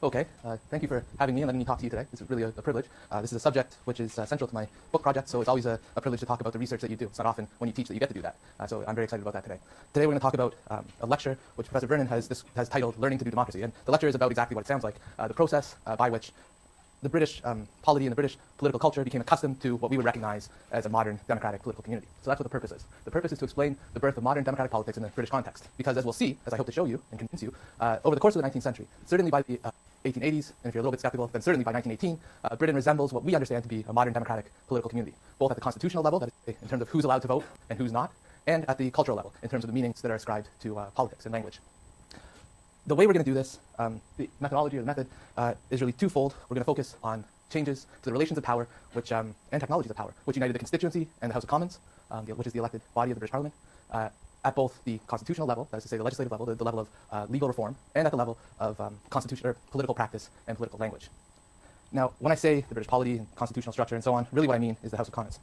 Okay, thank you for having me and letting me talk to you today. This is really a privilege. This is a subject which is central to my book project, so it's always a privilege to talk about the research that you do. It's not often when you teach that you get to do that, so I'm very excited about that today. Today we're going to talk about a lecture which Professor Vernon has titled Learning to Do Democracy, and the lecture is about exactly what it sounds like, the process by which the British polity and the British political culture became accustomed to what we would recognize as a modern democratic political community. So that's what the purpose is. The purpose is to explain the birth of modern democratic politics in the British context. Because as we'll see, as I hope to show you and convince you, over the course of the 19th century, certainly by the 1880s, and if you're a little bit skeptical, then certainly by 1918, Britain resembles what we understand to be a modern democratic political community, both at the constitutional level, that is, in terms of who's allowed to vote and who's not, and at the cultural level, in terms of the meanings that are ascribed to politics and language. The way we're going to do this, the methodology or the method, is really twofold. We're going to focus on changes to the relations of power which, and technologies of power, which united the constituency and the House of Commons, which is the elected body of the British Parliament, at both the constitutional level, that is to say the legislative level, the level of legal reform, and at the level of constitution or political practice and political language. Now, when I say the British polity and constitutional structure and so on, really what I mean is the House of Commons.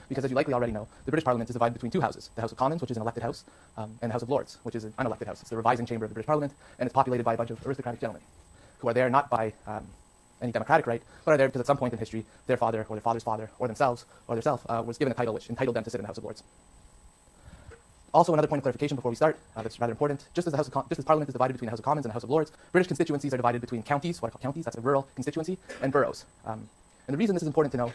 Because as you likely already know, the British Parliament is divided between two houses, the House of Commons, which is an elected house, and the House of Lords, which is an unelected house. It's the revising chamber of the British Parliament, and it's populated by a bunch of aristocratic gentlemen who are there not by any democratic right, but are there because at some point in history, their father or their father's father or themselves or themselves was given a title which entitled them to sit in the House of Lords. Also, another point of clarification before we start, that's rather important. Just as Parliament is divided between the House of Commons and the House of Lords, British constituencies are divided between counties, what are called counties, that's a rural constituency, and boroughs. And the reason this is important to know,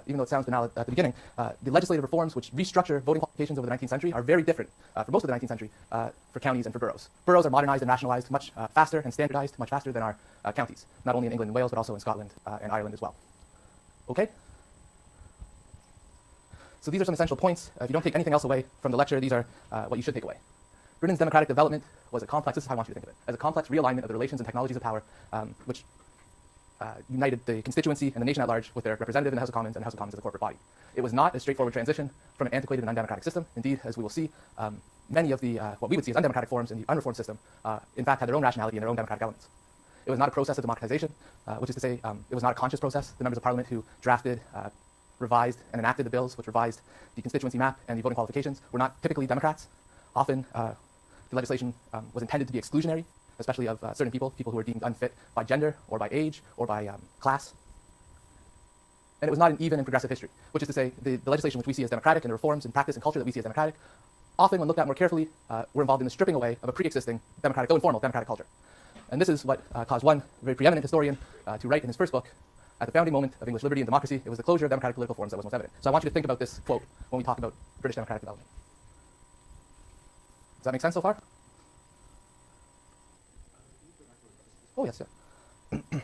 even though it sounds banal at the beginning, the legislative reforms which restructure voting qualifications over the 19th century are very different for most of the 19th century for counties and for boroughs. Boroughs are modernized and rationalized much faster and standardized much faster than our counties, not only in England and Wales, but also in Scotland and Ireland as well. Okay? So these are some essential points. If you don't take anything else away from the lecture, these are what you should take away. Britain's democratic development was a complex, this is how I want you to think of it, as a complex realignment of the relations and technologies of power, which united the constituency and the nation at large with their representative in the House of Commons and the House of Commons as a corporate body. It was not a straightforward transition from an antiquated and undemocratic system. Indeed, as we will see, many of the what we would see as undemocratic forms in the unreformed system, in fact, had their own rationality and their own democratic elements. It was not a process of democratization, which is to say, it was not a conscious process. The members of Parliament who drafted, revised, and enacted the bills which revised the constituency map and the voting qualifications were not typically Democrats. Often, the legislation was intended to be exclusionary, especially of certain people who were deemed unfit by gender or by age or by class. And it was not an even and progressive history, which is to say the legislation which we see as democratic and the reforms in practice and culture that we see as democratic, often when looked at more carefully, were involved in the stripping away of a pre-existing democratic, though informal, democratic culture. And this is what caused one very preeminent historian to write in his first book, at the founding moment of English liberty and democracy, it was the closure of democratic political forms that was most evident. So I want you to think about this quote when we talk about British democratic development. Does that make sense so far? Oh, yes, yeah.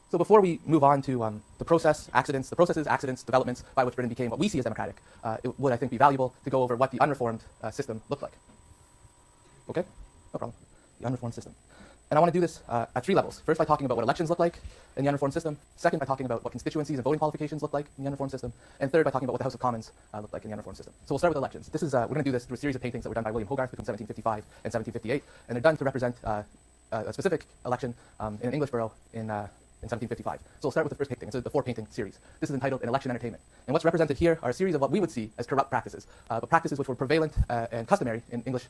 So before we move on to the processes, accidents, developments by which Britain became what we see as democratic, it would, I think, be valuable to go over what the unreformed system looked like. Okay? No problem. The unreformed system. And I want to do this at three levels. First, by talking about what elections look like in the unreformed system. Second, by talking about what constituencies and voting qualifications look like in the unreformed system. And third, by talking about what the House of Commons looked like in the unreformed system. So we'll start with elections. This is we're going to do this through a series of paintings that were done by William Hogarth between 1755 and 1758, and they're done to represent a specific election in an English borough in 1755. So we'll start with the first painting. It's the four-painting series. This is entitled An Election Entertainment. And what's represented here are a series of what we would see as corrupt practices, but practices which were prevalent and customary in English,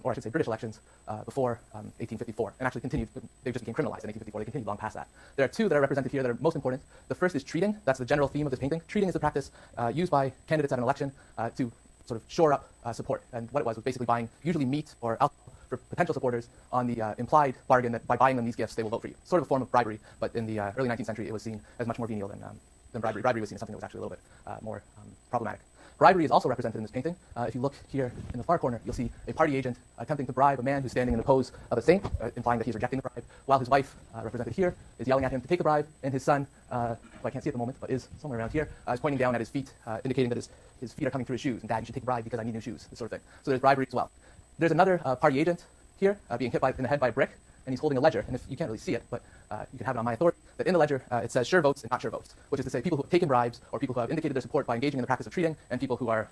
or I should say British elections before 1854, and actually continued. They just became criminalized in 1854. They continued long past that. There are two that are represented here that are most important. The first is treating. That's the general theme of this painting. Treating is the practice used by candidates at an election to sort of shore up support. And what it was basically buying usually meat or alcohol for potential supporters on the implied bargain that by buying them these gifts, they will vote for you. Sort of a form of bribery, but in the early 19th century, it was seen as much more venial than bribery. Bribery was seen as something that was actually a little bit more problematic. Bribery is also represented in this painting. If you look here in the far corner, you'll see a party agent attempting to bribe a man who's standing in the pose of a saint, implying that he's rejecting the bribe, while his wife, represented here, is yelling at him to take the bribe, and his son, who I can't see at the moment, but is somewhere around here, is pointing down at his feet, indicating that his feet are coming through his shoes, and Dad, you should take a bribe because I need new shoes, this sort of thing. So there's bribery as well. There's another party agent here, being hit in the head by a brick, and he's holding a ledger, and if you can't really see it, but you can have it on my authority, that in the ledger it says sure votes and not sure votes, which is to say people who have taken bribes or people who have indicated their support by engaging in the practice of treating, and people who are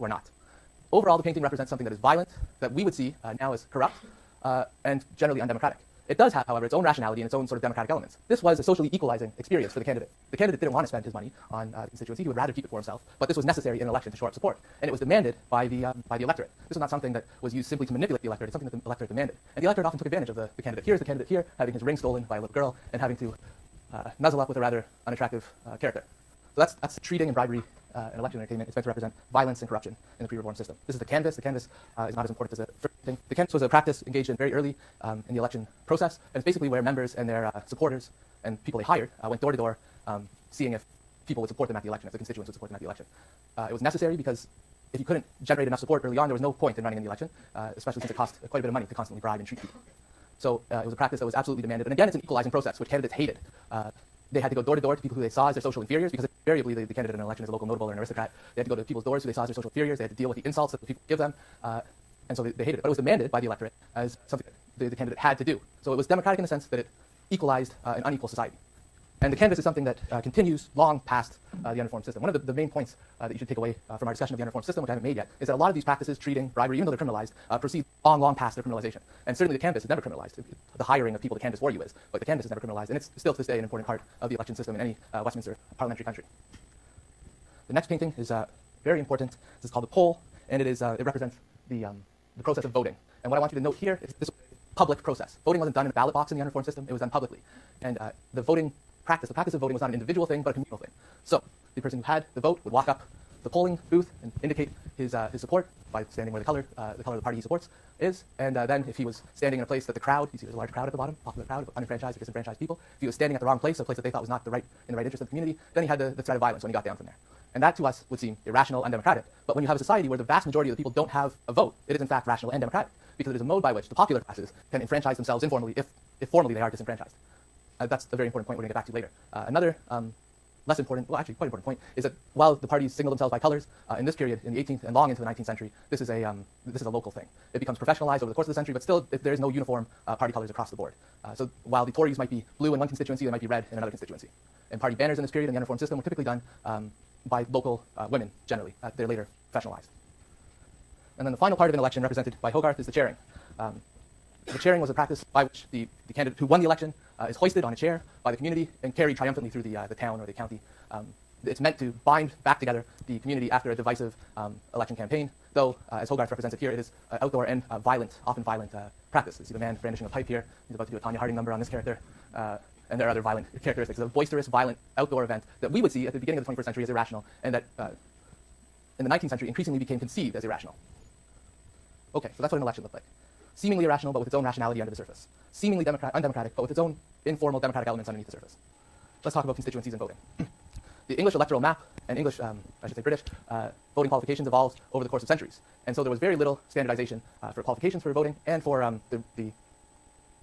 not. Overall, the painting represents something that is violent, that we would see now as corrupt, and generally undemocratic. It does have, however, its own rationality and its own sort of democratic elements. This was a socially equalizing experience for the candidate. The candidate didn't want to spend his money on constituency. He would rather keep it for himself, but this was necessary in an election to shore up support. And it was demanded by the electorate. This was not something that was used simply to manipulate the electorate. It's something that the electorate demanded. And the electorate often took advantage of the candidate. Here's the candidate here having his ring stolen by a little girl and having to nuzzle up with a rather unattractive character. So that's treating and bribery an election entertainment. It's meant to represent violence and corruption in the pre-reform system. This is the canvass. The canvass is not as important as the first thing. The canvass was a practice engaged in very early in the election process, and it's basically where members and their supporters and people they hired went door to door, seeing if people would support them at the election, if the constituents would support them at the election. It was necessary because if you couldn't generate enough support early on, there was no point in running in the election, especially since it cost quite a bit of money to constantly bribe and treat people. So it was a practice that was absolutely demanded. And again, it's an equalizing process, which candidates hated. They had to go door to door to people who they saw as their social inferiors, because invariably the candidate in an election is a local notable or an aristocrat. They had to go to people's doors who they saw as their social inferiors. They had to deal with the insults that the people give them. And so they hated it. But it was demanded by the electorate as something that the candidate had to do. So it was democratic in the sense that it equalized an unequal society. And the canvass is something that continues long past the uniform system. One of the main points that you should take away from our discussion of the uniform system, which I haven't made yet, is that a lot of these practices, treating, bribery, even though they're criminalized, proceed long past their criminalization. And certainly the canvass is never criminalized. The hiring of people to canvass for you is, but the canvass is never criminalized, and it's still to this day an important part of the election system in any Westminster parliamentary country. The next painting is very important. This is called the poll, and it represents the process of voting. And what I want you to note here is this was a public process. Voting wasn't done in a ballot box in the uniform system. It was done publicly. And the practice of voting was not an individual thing, but a communal thing. So the person who had the vote would walk up the polling booth and indicate his support by standing where the color of the party he supports is. And then if he was standing in a place that the crowd, you see there's a large crowd at the bottom, popular crowd of unenfranchised or disenfranchised people, if he was standing at the wrong place, a place that they thought was not in the right interest of the community, then he had the threat of violence when he got down from there. And that to us would seem irrational, undemocratic. But when you have a society where the vast majority of the people don't have a vote, it is in fact rational and democratic, because it is a mode by which the popular classes can enfranchise themselves informally if formally they are disenfranchised. That's a very important point we're going to get back to later. Another less important, well actually quite important point, is that while the parties signal themselves by colors, in this period, in the 18th and long into the 19th century, this is a local thing. It becomes professionalized over the course of the century, but still there is no uniform party colors across the board. So while the Tories might be blue in one constituency, they might be red in another constituency. And party banners in this period in the uniform system were typically done by local women, generally. They're later professionalized. And then the final part of an election represented by Hogarth is the chairing. The chairing was a practice by which the candidate who won the election is hoisted on a chair by the community and carried triumphantly through the town or the county. It's meant to bind back together the community after a divisive election campaign, though, as Hogarth represents it here, it is outdoor and often violent practice. You see the man brandishing a pipe here. He's about to do a Tanya Harding number on this character. And there are other violent characteristics. It's a boisterous, violent outdoor event that we would see at the beginning of the 21st century as irrational, and that in the 19th century increasingly became conceived as irrational. Okay, so that's what an election looked like. Seemingly irrational, but with its own rationality under the surface. Seemingly undemocratic, but with its own informal democratic elements underneath the surface. Let's talk about constituencies and voting. The English electoral map and English, I should say British, voting qualifications evolved over the course of centuries. And so there was very little standardization for qualifications for voting and for the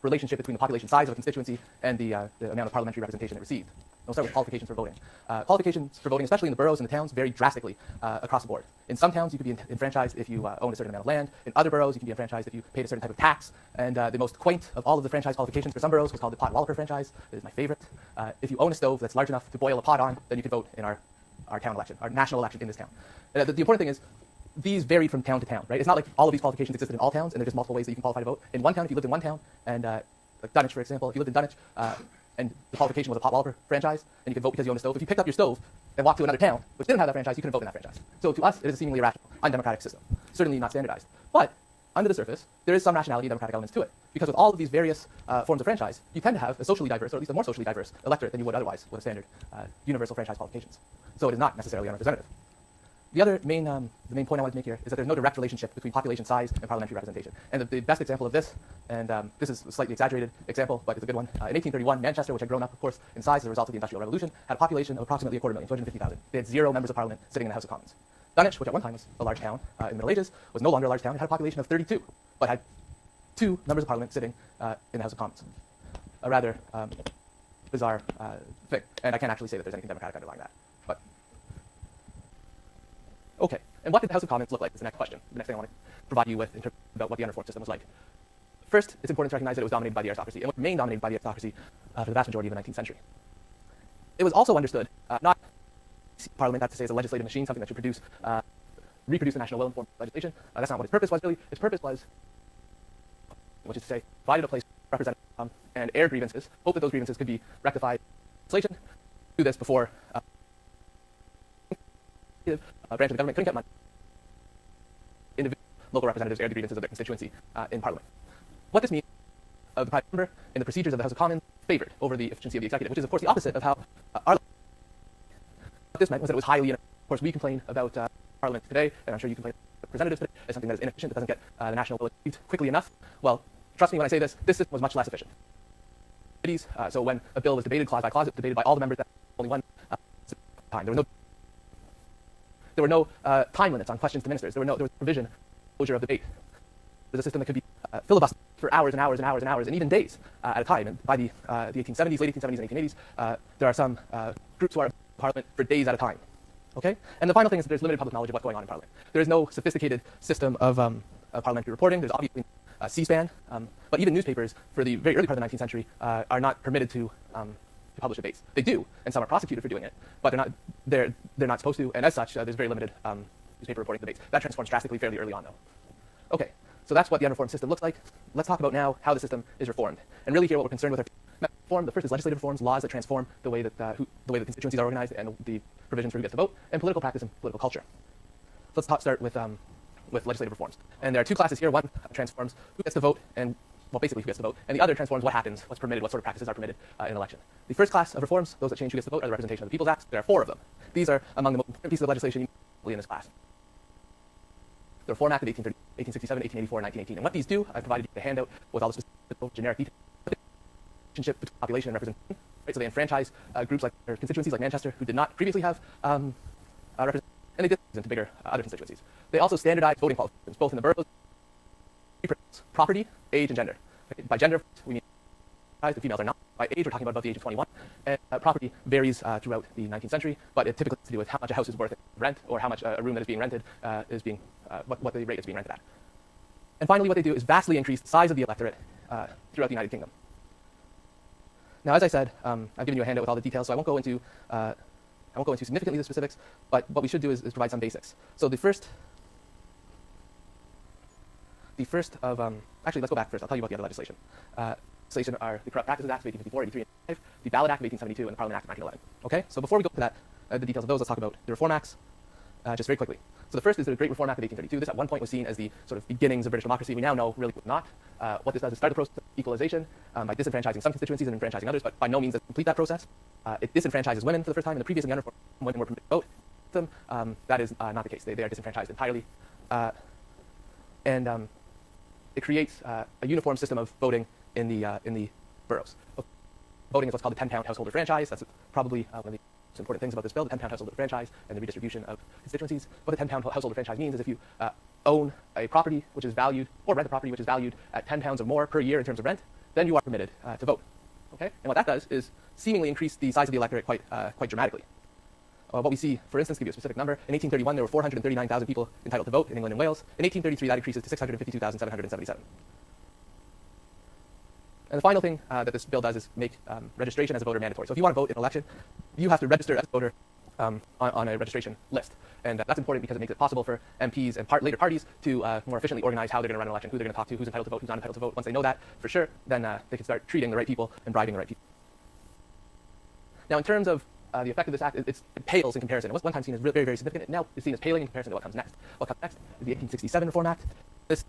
relationship between the population size of a constituency and the amount of parliamentary representation it received. We'll start with qualifications for voting. Qualifications for voting, especially in the boroughs and the towns, vary drastically across the board. In some towns, you could be enfranchised if you own a certain amount of land. In other boroughs, you can be enfranchised if you paid a certain type of tax. And the most quaint of all of the franchise qualifications for some boroughs was called the pot-walloper franchise. It is my favorite. If you own a stove that's large enough to boil a pot on, then you can vote in our town election, our national election in this town. The important thing is, these varied from town to town, right? It's not like all of these qualifications existed in all towns, and there's just multiple ways that you can qualify to vote. In one town, if you lived in one town, and like Dunwich, for example, if you lived in Dunwich, and the qualification was a pot-walloper franchise, and you could vote because you own a stove. If you picked up your stove and walked to another town which didn't have that franchise, you couldn't vote in that franchise. So to us, it is a seemingly irrational, undemocratic system. Certainly not standardized. But under the surface, there is some rationality and democratic elements to it. Because with all of these various forms of franchise, you tend to have a socially diverse, or at least a more socially diverse electorate than you would otherwise with a standard universal franchise qualifications. So it is not necessarily unrepresentative. The main point I wanted to make here is that there's no direct relationship between population size and parliamentary representation. And the best example of this, and this is a slightly exaggerated example, but it's a good one. In 1831, Manchester, which had grown up, of course, in size as a result of the Industrial Revolution, had a population of approximately 250,000. They had 0 members of parliament sitting in the House of Commons. Dunwich, which at one time was a large town in the Middle Ages, was no longer a large town. It had a population of 32, but had 2 members of parliament sitting in the House of Commons. A rather bizarre thing. And I can't actually say that there's anything democratic underlying that. But okay, and what did the House of Commons look like is the next question. The next thing I want to provide you with in terms about what the uniform system was like. First, it's important to recognize that it was dominated by the aristocracy, and remained dominated by the aristocracy for the vast majority of the 19th century. It was also understood, not Parliament, that's to say, as a legislative machine, something that should reproduce the national will in form of legislation. That's not what its purpose was, really. Its purpose was, which is to say, provided a place representative and air grievances, hope that those grievances could be rectified. Legislation do this before branch of the government couldn't get money. Individual local representatives air the grievances of their constituency in Parliament. What this means, the private member in the procedures of the House of Commons favored over the efficiency of the executive, which is of course the opposite of how our. What this meant was that it was highly. Of course, we complain about Parliament today, and I'm sure you complain about representatives today as something that is inefficient, that doesn't get the national will achieved quickly enough. Well, trust me when I say this system was much less efficient. So when a bill was debated clause by clause, it was debated by all the members. That only one time. There were no time limits on questions to ministers. There was provision, closure of debate. There's a system that could be filibustered for hours and hours and hours and hours and even days at a time. And by the 1870s, late 1870s and 1880s, there are some groups who are in Parliament for days at a time. Okay? And the final thing is that there's limited public knowledge of what's going on in Parliament. There is no sophisticated system of parliamentary reporting. There's obviously C-SPAN, but even newspapers for the very early part of the 19th century are not permitted to publish debates. They do, and some are prosecuted for doing it, but they're not supposed to, and as such, there's very limited newspaper reporting debates. That transforms drastically fairly early on, though. Okay, so that's what the unreformed system looks like. Let's talk about now how the system is reformed. And really here what we're concerned with are reform. The first is legislative reforms, laws that transform the way that the way the constituencies are organized and the provisions for who gets to vote, and political practice and political culture. So let's start with legislative reforms. And there are two classes here. One transforms who gets to vote and, well, basically who gets to vote, and the other transforms what happens, what's permitted, what sort of practices are permitted in an election. The first class of reforms, those that change who gets to vote, are the Representation of the People's Acts. There are 4 of them. These are among the most important pieces of legislation in this class. The Reform Act of 1867, 1884, and 1918. And what these do, I've provided you a handout with all the specific generic details. Relationship between population and representation. Right? So they enfranchise groups like their constituencies like Manchester who did not previously have representation, and they did into bigger other constituencies. They also standardized voting qualifications, both in the boroughs, property, age, and gender. Okay? By gender, we mean the females are not. By age, we're talking about the age of 21. And property varies throughout the 19th century, but it typically has to do with how much a house is worth in rent, or how much a room that is being rented is being, what the rate is being rented at. And finally, what they do is vastly increase the size of the electorate throughout the United Kingdom. Now, as I said, I've given you a handout with all the details, so I won't go into significantly the specifics, but what we should do is provide some basics. So the first of, actually, let's go back first. I'll tell you about the other legislation. Legislation are the Corrupt Practices Acts of 1854, 83, and 85, the Ballot Act of 1872, and the Parliament Act of 1911. Okay, so before we go to that, the details of those, let's talk about the Reform Acts just very quickly. So the first is the Great Reform Act of 1832. This at one point was seen as the sort of beginnings of British democracy. We now know really was not. What this does is start the process of equalization by disenfranchising some constituencies and enfranchising others, but by no means does it complete that process. It disenfranchises women for the first time. In the previous and the unreformed, women were permitted to vote. That is not the case. They are disenfranchised entirely. And it creates a uniform system of voting in the boroughs. Voting is what's called the 10-pound householder franchise. That's probably one of the most important things about this bill, the 10-pound householder franchise and the redistribution of constituencies. What the 10-pound householder franchise means is if you own a property which is valued, or rent a property which is valued at 10 pounds or more per year in terms of rent, then you are permitted to vote. Okay? And what that does is seemingly increase the size of the electorate quite dramatically. What we see, for instance, to give you a specific number, in 1831 there were 439,000 people entitled to vote in England and Wales. In 1833 that increases to 652,777. And the final thing that this bill does is make registration as a voter mandatory. So if you want to vote in an election, you have to register as a voter on a registration list. And that's important because it makes it possible for MPs and later parties to more efficiently organize how they're going to run an election, who they're going to talk to, who's entitled to vote, who's not entitled to vote. Once they know that for sure, then they can start treating the right people and bribing the right people. Now, in terms of the effect of this act, it pales in comparison. It was one time seen as very, very significant. Now it's seen as paling in comparison to what comes next. What comes next is the 1867 Reform Act. This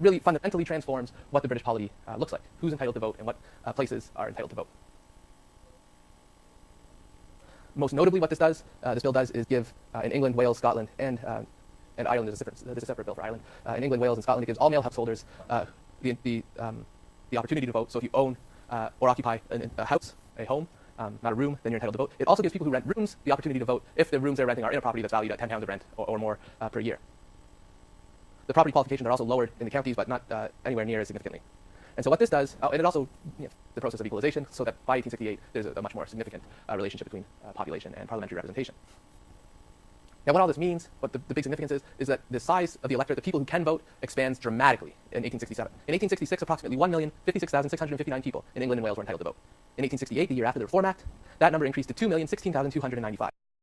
really fundamentally transforms what the British polity looks like, who's entitled to vote and what places are entitled to vote. Most notably, what this bill does is give in England, Wales, Scotland, and Ireland, there's a separate bill for Ireland. In England, Wales, and Scotland, it gives all male householders the opportunity to vote. So if you own or occupy a house, a home, not a room, then you're entitled to vote. It also gives people who rent rooms the opportunity to vote if the rooms they're renting are in a property that's valued at 10 pounds of rent or more per year. The property qualifications are also lowered in the counties, but not anywhere near as significantly. And so what this does, and it also, the process of equalization, so that by 1868, there's a much more significant relationship between population and parliamentary representation. Now, what all this means, what the big significance is that the size of the electorate, the people who can vote, expands dramatically in 1867. In 1866, approximately 1,056,659 people in England and Wales were entitled to vote. In 1868, the year after the Reform Act, that number increased to 2,016,295.